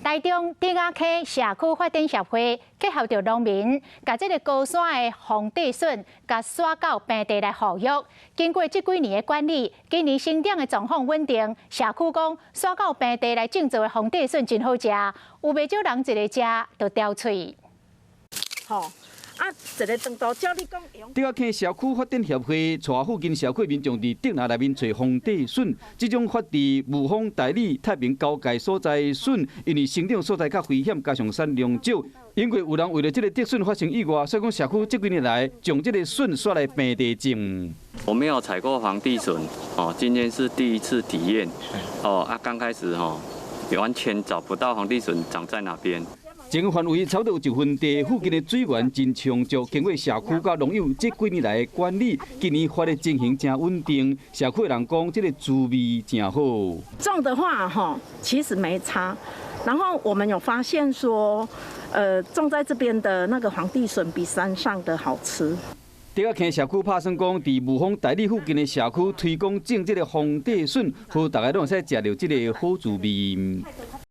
台中丁雅溪社区发展协会结合着农民，把这个高山的红地笋，甲撒到平地来保育。经过这几年的管理，今年生长的状况稳定。社区讲，撒到平地来种植的红地笋真好食，有袂少人一个食就掉嘴。吼。一个长度，照你讲用。丁雅溪社区发展协会带附近社区民众伫竹林内面找红地笋，这种发自雾峰、大理、太平交界所在的笋，因为生长所在较危险，加上产量少，因为有人为了这个竹笋发生意外，所以讲社区这几年来将这个笋刷来平地种。我没有采过黄地笋，今天是第一次体验，刚开始完全找不到黄地笋长在哪边。整个范围差不多有1分地，附近的水源真充足。经过社区甲农友这几年来的管理，今年发的情形真稳定。社区人讲，这个滋味真好。种的话，其实没差。然后我们有发现说，种在这边的那个黄地笋比山上的好吃。丁雅溪社区拍算讲，伫雾峰、大理附近的社区推广种这个红地笋，好大家拢会使食到这个好滋味。